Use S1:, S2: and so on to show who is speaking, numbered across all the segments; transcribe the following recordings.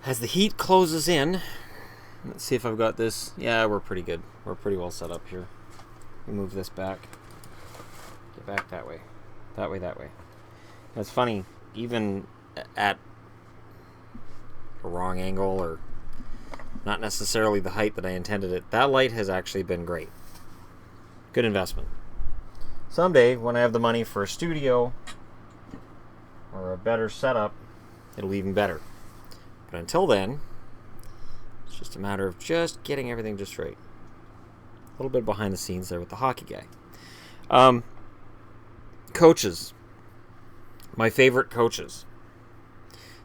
S1: As the heat closes in, let's see if I've got this. Yeah, we're pretty good. We're pretty well set up here. We move this back. Get back that way. That way, that way. It's funny, even at a wrong angle or not necessarily the height that I intended it, that light has actually been great. Good investment. Someday, when I have the money for a studio or a better setup, it'll be even better. But until then, it's just a matter of just getting everything just right. A little bit behind the scenes there with the hockey guy. Coaches. My favorite coaches.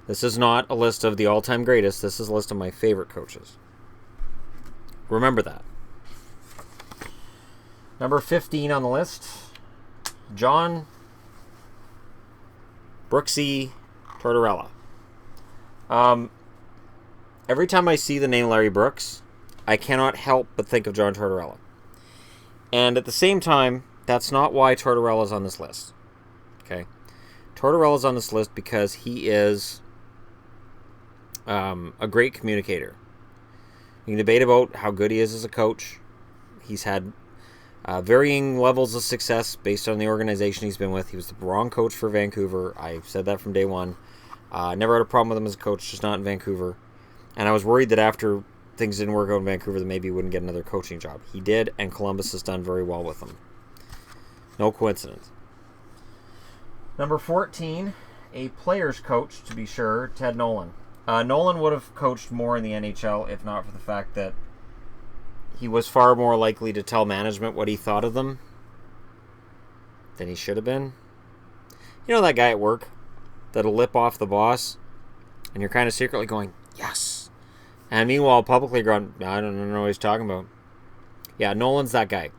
S1: This is not a list of the all-time greatest. This is a list of my favorite coaches. Remember that. Number 15 on the list, John Brooksy Tortorella. Every time I see the name Larry Brooks, I cannot help but think of John Tortorella. And at the same time, that's not why Tortorella's on this list. Okay? Tortorella's on this list because he is a great communicator. You can debate about how good he is as a coach. He's had varying levels of success based on the organization he's been with. He was the wrong coach for Vancouver. I've said that from day one. Never had a problem with him as a coach, just not in Vancouver. And I was worried that after things didn't work out in Vancouver, that maybe he wouldn't get another coaching job. He did, and Columbus has done very well with him. No coincidence. Number 14, a player's coach, to be sure, Ted Nolan. Nolan would have coached more in the NHL if not for the fact that he was far more likely to tell management what he thought of them than he should have been. You know that guy at work that'll lip off the boss, and you're kind of secretly going, yes. And meanwhile, publicly going, I don't know what he's talking about. Yeah, Nolan's that guy.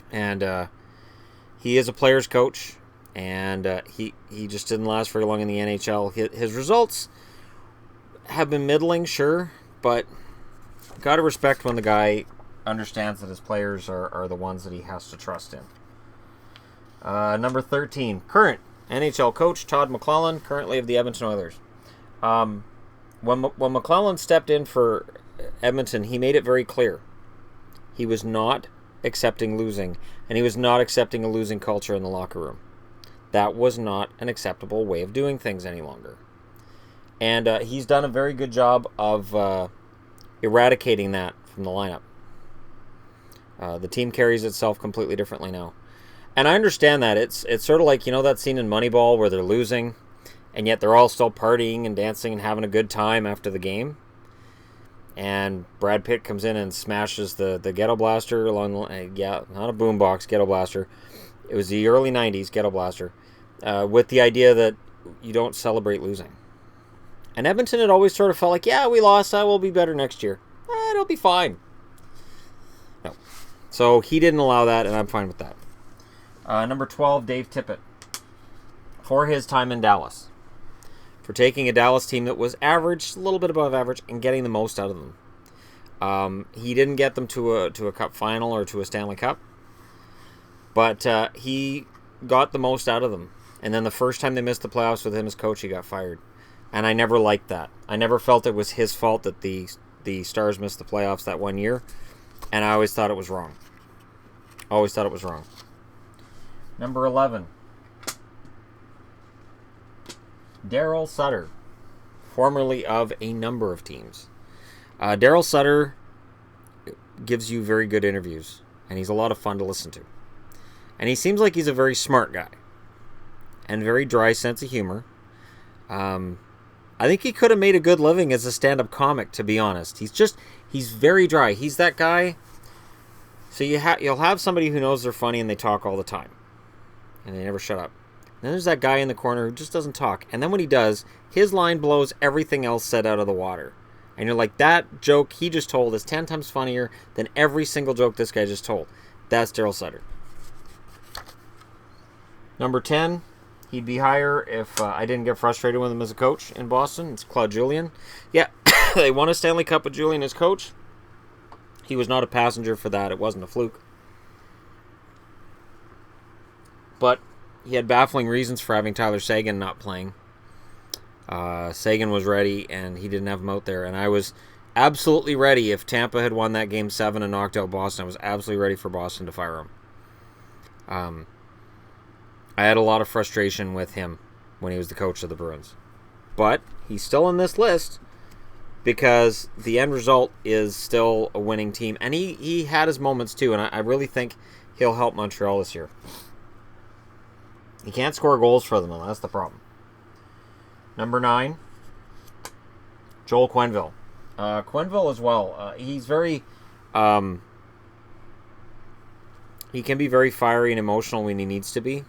S1: And he is a player's coach, and he just didn't last very long in the NHL. His results have been middling, sure, but got to respect when the guy understands that his players are the ones that he has to trust in. Number 13, current NHL coach Todd McLellan, currently of the Edmonton Oilers. When McLellan stepped in for Edmonton, he made it very clear. He was not accepting losing, and he was not accepting a losing culture in the locker room. That was not an acceptable way of doing things any longer. And he's done a very good job of eradicating that from the lineup. The team carries itself completely differently now. And I understand that. It's sort of like, you know, that scene in Moneyball where they're losing, and yet they're all still partying and dancing and having a good time after the game. And Brad Pitt comes in and smashes the ghetto blaster along the not a boombox, ghetto blaster. It was the early 90s, ghetto blaster, with the idea that you don't celebrate losing. And Edmonton had always sort of felt like, yeah, we lost, we'll be better next year. It'll be fine. No. So he didn't allow that, and I'm fine with that. Number 12, Dave Tippett. For his time in Dallas. For taking a Dallas team that was average, a little bit above average, and getting the most out of them. He didn't get them to a cup final or to a Stanley Cup. But he got the most out of them. And then the first time they missed the playoffs with him as coach, he got fired. And I never liked that. I never felt it was his fault that the Stars missed the playoffs that one year. And I always thought it was wrong. Always thought it was wrong. Number 11. Darryl Sutter. Formerly of a number of teams. Darryl Sutter gives you very good interviews. And he's a lot of fun to listen to. And he seems like he's a very smart guy. And very dry sense of humor. I think he could have made a good living as a stand-up comic, to be honest. He's very dry. He's that guy. So you'll have somebody who knows they're funny and they talk all the time. And they never shut up. And then there's that guy in the corner who just doesn't talk. And then when he does, his line blows everything else said out of the water. And you're like, that joke he just told is 10 times funnier than every single joke this guy just told. That's Darryl Sutter. Number 10. He'd be higher if I didn't get frustrated with him as a coach in Boston. It's Claude Julien. Yeah, they won a Stanley Cup with Julien as coach. He was not a passenger for that. It wasn't a fluke. But he had baffling reasons for having Tyler Seguin not playing. Sagan was ready, and he didn't have him out there. And I was absolutely ready. If Tampa had won that Game 7 and knocked out Boston, I was absolutely ready for Boston to fire him. I had a lot of frustration with him when he was the coach of the Bruins. But he's still in this list because the end result is still a winning team. And he had his moments too, and I really think he'll help Montreal this year. He can't score goals for them, though. That's the problem. Number 9, Joel Quenneville. Quenneville as well. He's very... he can be very fiery and emotional when he needs to be.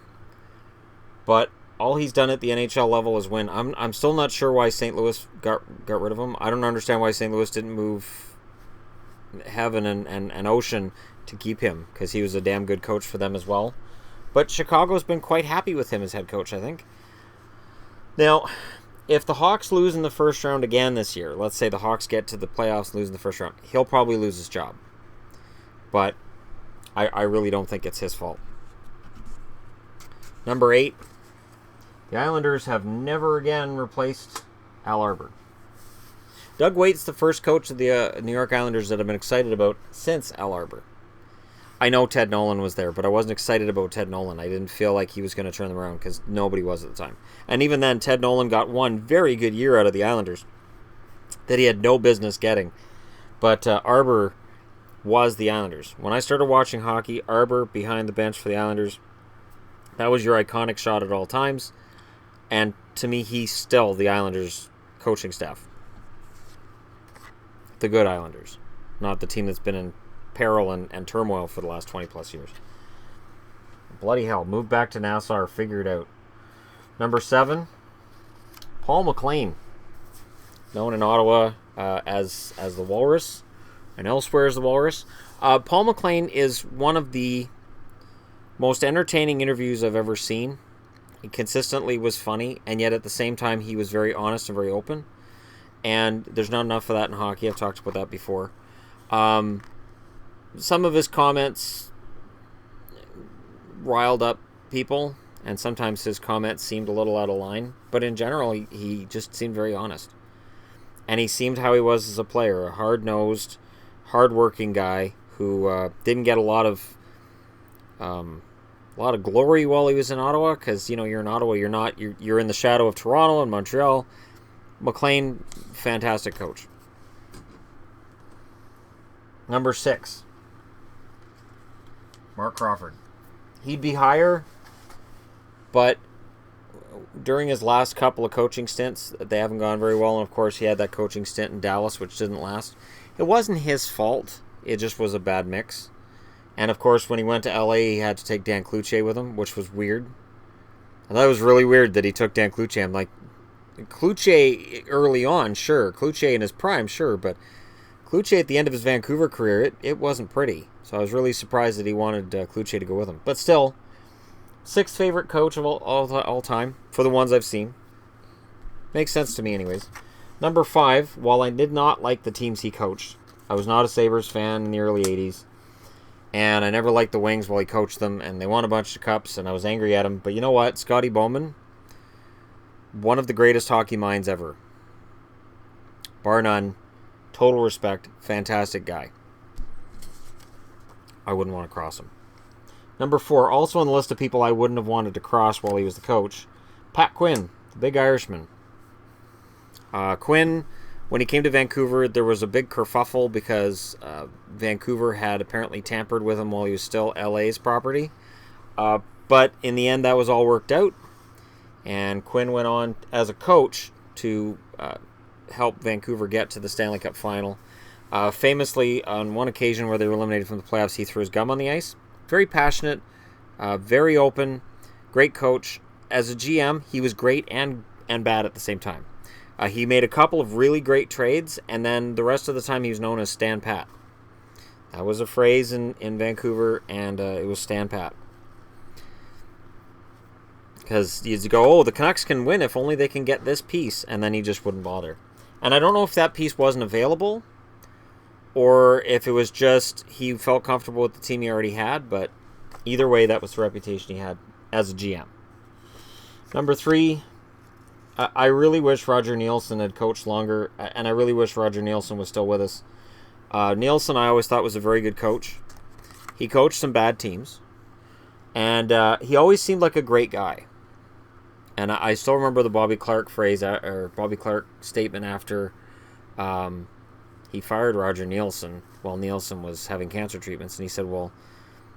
S1: But all he's done at the NHL level is win. I'm still not sure why St. Louis got rid of him. I don't understand why St. Louis didn't move heaven and ocean to keep him, because he was a damn good coach for them as well. But Chicago's been quite happy with him as head coach, I think. Now, if the Hawks lose in the first round again this year, let's say the Hawks get to the playoffs and lose in the first round, he'll probably lose his job. But I really don't think it's his fault. Number 8, the Islanders have never again replaced Al Arbour. Doug Waite's the first coach of the New York Islanders that I've been excited about since Al Arbour. I know Ted Nolan was there, but I wasn't excited about Ted Nolan. I didn't feel like he was going to turn them around because nobody was at the time. And even then, Ted Nolan got one very good year out of the Islanders that he had no business getting. But Arbour was the Islanders. When I started watching hockey, Arbour behind the bench for the Islanders, that was your iconic shot at all times. And to me, he's still the Islanders' coaching staff. The good Islanders, not the team that's been in peril and turmoil for the last 20 plus years. Bloody hell, move back to Nassau or figure it out. Number 7, Paul MacLean, known in Ottawa as the Walrus and elsewhere as the Walrus. Paul MacLean is one of the most entertaining interviews I've ever seen. He consistently was funny, and yet at the same time he was very honest and very open. And there's not enough of that in hockey. I've talked about that before. Some of his comments riled up people, and sometimes his comments seemed a little out of line. But in general, he just seemed very honest. And he seemed how he was as a player, a hard-nosed, hard-working guy who didn't get a lot of glory while he was in Ottawa, because you're in Ottawa, you're in the shadow of Toronto and Montreal. MacLean, fantastic coach. Number 6, Marc Crawford. He'd be higher, but during his last couple of coaching stints, they haven't gone very well. And of course, he had that coaching stint in Dallas, which didn't last. It wasn't his fault. It just was a bad mix. And of course, when he went to LA, he had to take Dan Cloutier with him, which was weird. I thought it was really weird that he took Dan Cloutier. I'm like, Cloutier early on, sure. Cloutier in his prime, sure. But Cloutier at the end of his Vancouver career, it wasn't pretty. So I was really surprised that he wanted Cloutier to go with him. But still, 6th favorite coach of all time for the ones I've seen. Makes sense to me anyways. Number 5, while I did not like the teams he coached, I was not a Sabres fan in the early 80s. And I never liked the Wings while he coached them. And they won a bunch of cups, and I was angry at him. But you know what? Scotty Bowman, one of the greatest hockey minds ever. Bar none. Total respect. Fantastic guy. I wouldn't want to cross him. Number 4, also on the list of people I wouldn't have wanted to cross while he was the coach, Pat Quinn, the big Irishman. Quinn, when he came to Vancouver, there was a big kerfuffle because Vancouver had apparently tampered with him while he was still LA's property. But in the end, that was all worked out. And Quinn went on as a coach to help Vancouver get to the Stanley Cup final. Famously, on one occasion where they were eliminated from the playoffs, he threw his gum on the ice. Very passionate, very open, great coach. As a GM, he was great and bad at the same time. He made a couple of really great trades, and then the rest of the time he was known as Stan Pat. That was a phrase in Vancouver, and it was Stan Pat. Because you'd go, the Canucks can win if only they can get this piece, and then he just wouldn't bother. And I don't know if that piece wasn't available, or if it was just he felt comfortable with the team he already had, but either way, that was the reputation he had as a GM. Number 3, I really wish Roger Nielsen had coached longer, and I really wish Roger Nielsen was still with us. Nielsen, I always thought, was a very good coach. He coached some bad teams, and he always seemed like a great guy. And I still remember the Bobby Clark phrase, or Bobby Clark statement after he fired Roger Nielsen while Nielsen was having cancer treatments, and he said, "Well,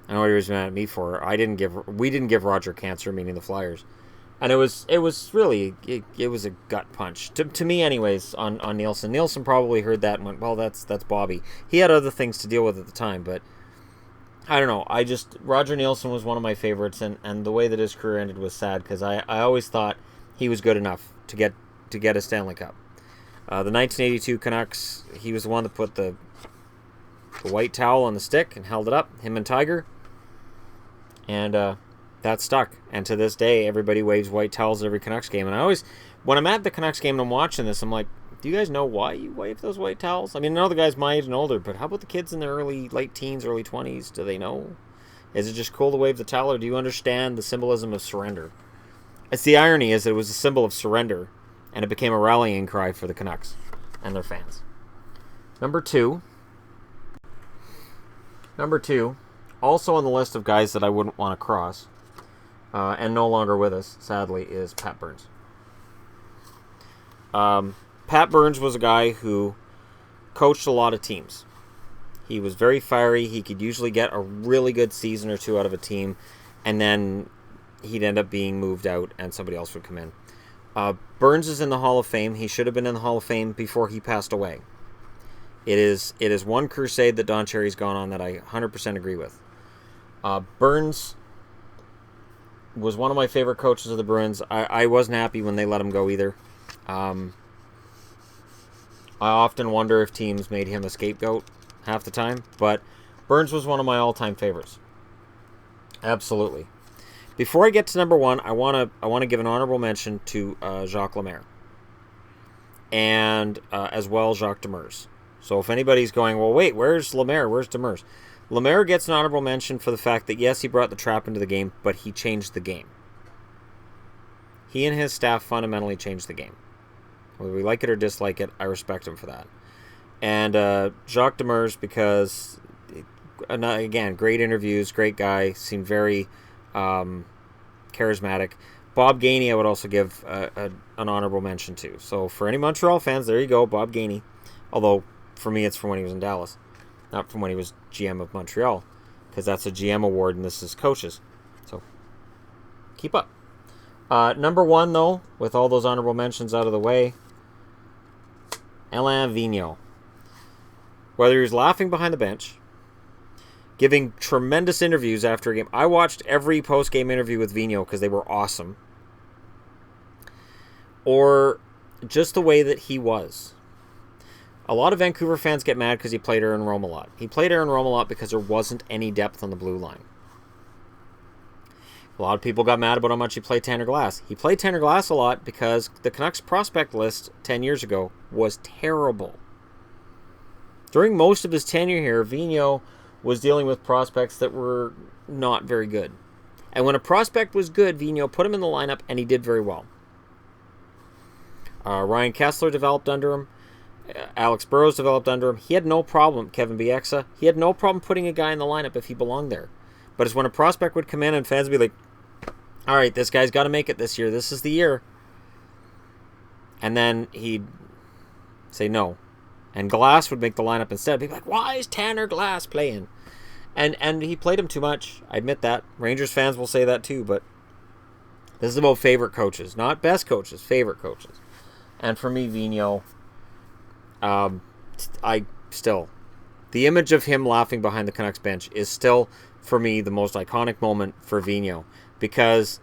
S1: I know what he was mad at me for. We didn't give Roger cancer," meaning the Flyers. And it was really it was a gut punch to me, anyways. On Nielsen, Nielsen probably heard that and went, "Well, that's Bobby." He had other things to deal with at the time, but I don't know. Roger Nielsen was one of my favorites, and the way that his career ended was sad because I always thought he was good enough to get a Stanley Cup. The 1982 Canucks, he was the one that put the white towel on the stick and held it up. Him and Tiger, and that stuck. And to this day, everybody waves white towels at every Canucks game. And I always, when I'm at the Canucks game and I'm watching this, I'm like, do you guys know why you wave those white towels? I mean, I know the guys my age and older, but how about the kids in their late teens, early 20s? Do they know? Is it just cool to wave the towel, or do you understand the symbolism of surrender? It's the irony is that it was a symbol of surrender, and it became a rallying cry for the Canucks and their fans. Number two, also on the list of guys that I wouldn't want to cross, and no longer with us, sadly, is Pat Burns. Pat Burns was a guy who coached a lot of teams. He was very fiery. He could usually get a really good season or two out of a team, and then he'd end up being moved out and somebody else would come in. Burns is in the Hall of Fame. He should have been in the Hall of Fame before he passed away. It is one crusade that Don Cherry's gone on that I 100% agree with. Burns was one of my favorite coaches of the Bruins. I wasn't happy when they let him go either. I often wonder if teams made him a scapegoat half the time, but Burns was one of my all-time favorites. Absolutely. Before I get to number one, I want to give an honorable mention to Jacques Lemaire, and as well Jacques Demers. So if anybody's going, well, wait, where's Lemaire? Where's Demers? Lemaire gets an honorable mention for the fact that, yes, he brought the trap into the game, but he changed the game. He and his staff fundamentally changed the game. Whether we like it or dislike it, I respect him for that. And Jacques Demers, because, again, great interviews, great guy, seemed very charismatic. Bob Gainey I would also give an honorable mention to. So for any Montreal fans, there you go, Bob Gainey. Although, for me, it's from when he was in Dallas. Not from when he was GM of Montreal, because that's a GM award and this is coaches. So, keep up. Number one, though, with all those honorable mentions out of the way, Alain Vigneault. Whether he was laughing behind the bench, giving tremendous interviews after a game. I watched every post-game interview with Vigneault because they were awesome. Or just the way that he was. A lot of Vancouver fans get mad because he played Aaron Rome a lot. He played Aaron Rome a lot because there wasn't any depth on the blue line. A lot of people got mad about how much he played Tanner Glass. He played Tanner Glass a lot because the Canucks prospect list 10 years ago was terrible. During most of his tenure here, Vigneault was dealing with prospects that were not very good. And when a prospect was good, Vigneault put him in the lineup and he did very well. Ryan Kessler developed under him. Alex Burrows developed under him. He had no problem, Kevin Bieksa, he had no problem putting a guy in the lineup if he belonged there. But it's when a prospect would come in and fans would be like, all right, this guy's got to make it this year. This is the year. And then he'd say no. And Glass would make the lineup instead. Be like, why is Tanner Glass playing? And he played him too much. I admit that. Rangers fans will say that too. But this is about favorite coaches. Not best coaches, favorite coaches. And for me, Vigneault, the image of him laughing behind the Canucks bench is still, for me, the most iconic moment for Vigneault, because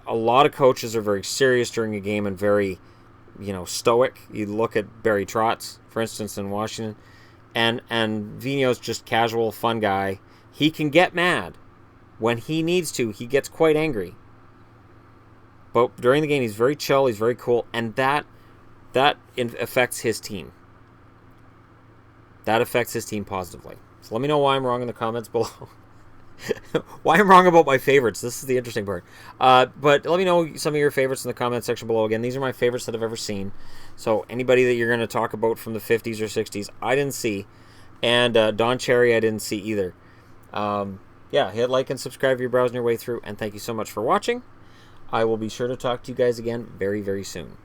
S1: a lot of coaches are very serious during a game and very, stoic. You look at Barry Trotz, for instance, in Washington, and Vigneault's just casual, fun guy. He can get mad when he needs to. He gets quite angry, but during the game, he's very chill. He's very cool, and that affects his team. That affects his team positively. So let me know why I'm wrong in the comments below. Why I'm wrong about my favorites. This is the interesting part. But let me know some of your favorites in the comment section below. Again, these are my favorites that I've ever seen. So anybody that you're going to talk about from the 50s or 60s, I didn't see. And Don Cherry, I didn't see either. Yeah, hit like and subscribe if you're browsing your way through. And thank you so much for watching. I will be sure to talk to you guys again very, very soon.